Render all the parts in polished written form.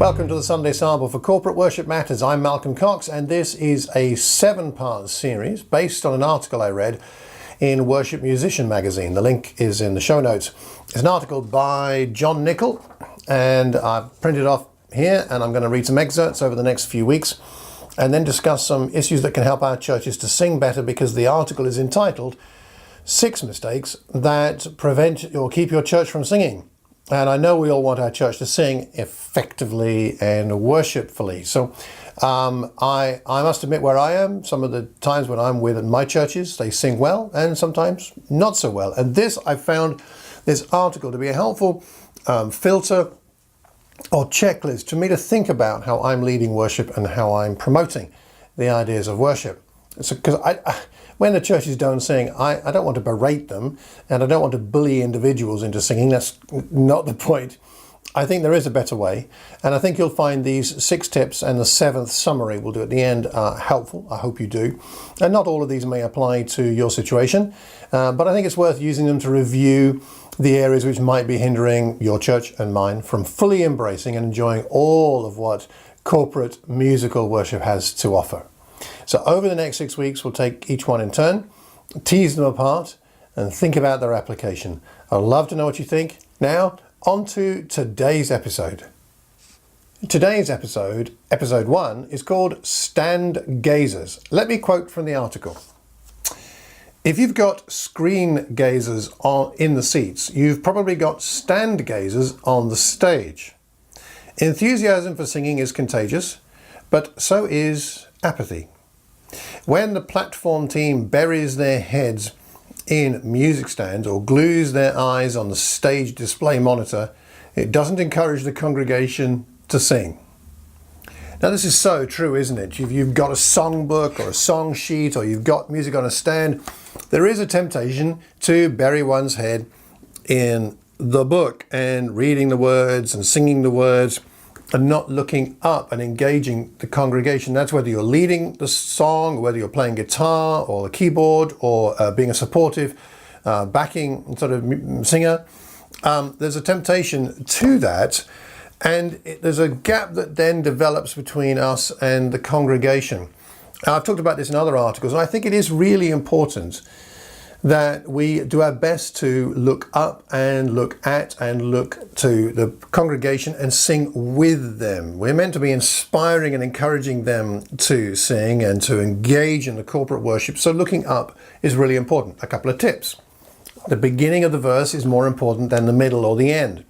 Welcome to the Sunday Sample for Corporate Worship Matters. I'm Malcolm Cox, and this is a 7-part series based on an article I read in Worship Musician magazine. The link is in the show notes. It's an article by Jon Nicol, and I've printed it off here, and I'm going to read some excerpts over the next few weeks and then discuss some issues that can help our churches to sing better, because the article is entitled 6 Mistakes That Prevent or Keep Your Church from Singing. And I know we all want our church to sing effectively and worshipfully. So I must admit where I am, some of the times when I'm with my churches, they sing well and sometimes not so well. And I found this article to be a helpful filter or checklist for me to think about how I'm leading worship and how I'm promoting the ideas of worship. So, because when the churches don't sing, I don't want to berate them, and I don't want to bully individuals into singing. That's not the point. I think there is a better way, and I think you'll find these 6 tips and the 7th summary we'll do at the end helpful. I hope you do. And not all of these may apply to your situation, but I think it's worth using them to review the areas which might be hindering your church and mine from fully embracing and enjoying all of what corporate musical worship has to offer. So over the next 6 weeks, we'll take each one in turn, tease them apart, and think about their application. I'd love to know what you think. Now, on to today's episode. Today's episode, episode 1, is called Stand Gazers. Let me quote from the article. If you've got screen gazers in the seats, you've probably got stand gazers on the stage. Enthusiasm for singing is contagious, but so is apathy. When the platform team buries their heads in music stands or glues their eyes on the stage display monitor, it doesn't encourage the congregation to sing. Now, this is so true, isn't it? You've got a songbook or a song sheet, or you've got music on a stand. There is a temptation to bury one's head in the book and reading the words and singing the words, and not looking up and engaging the congregation. That's whether you're leading the song, or whether you're playing guitar or the keyboard, or being a supportive backing sort of singer. There's a temptation to that, and there's a gap that then develops between us and the congregation. I've talked about this in other articles, and I think it is really important that we do our best to look up and look at and look to the congregation and sing with them. We're meant to be inspiring and encouraging them to sing and to engage in the corporate worship. So looking up is really important. A couple of tips. The beginning of the verse is more important than the middle or the end.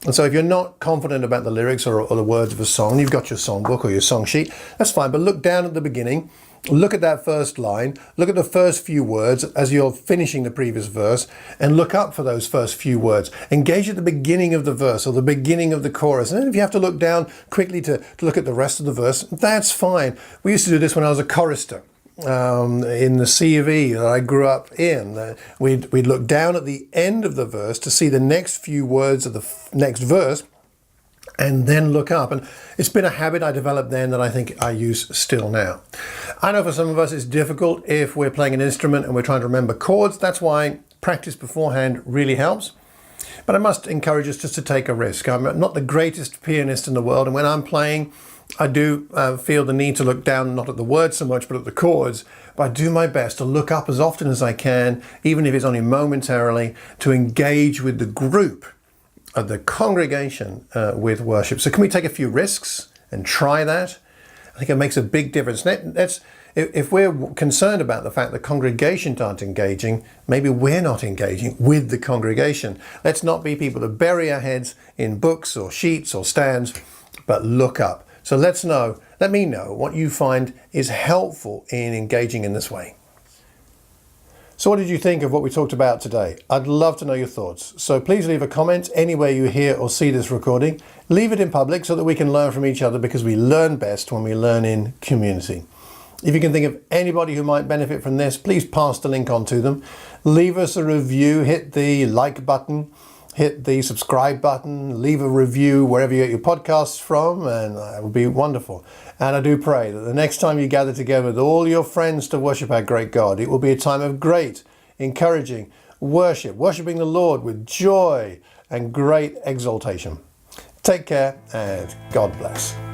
And so if you're not confident about the lyrics or the words of a song, you've got your songbook or your song sheet, that's fine. But look down at the beginning. Look at that first line, look at the first few words as you're finishing the previous verse, and look up for those first few words. Engage at the beginning of the verse or the beginning of the chorus. And then if you have to look down quickly to look at the rest of the verse, that's fine. We used to do this when I was a chorister in the C of E that I grew up in. We'd look down at the end of the verse to see the next few words of the next verse, and then look up. And it's been a habit I developed then that I think I use still now. I know for some of us it's difficult if we're playing an instrument and we're trying to remember chords. That's why practice beforehand really helps. But I must encourage us just to take a risk. I'm not the greatest pianist in the world, and when I'm playing, I do feel the need to look down, not at the words so much, but at the chords. But I do my best to look up as often as I can, even if it's only momentarily, to engage with the group of the congregation with worship. So can we take a few risks and try that? I think it makes a big difference. If we're concerned about the fact the congregation aren't engaging, maybe we're not engaging with the congregation. Let's not be people to bury our heads in books or sheets or stands, but look up. So let me know what you find is helpful in engaging in this way. So what did you think of what we talked about today? I'd love to know your thoughts. So please leave a comment anywhere you hear or see this recording. Leave it in public so that we can learn from each other, because we learn best when we learn in community. If you can think of anybody who might benefit from this, please pass the link on to them. Leave us a review, hit the like button, hit the subscribe button, leave a review wherever you get your podcasts from, and it would be wonderful. And I do pray that the next time you gather together with all your friends to worship our great God, it will be a time of great, encouraging worship, worshiping the Lord with joy and great exaltation. Take care and God bless.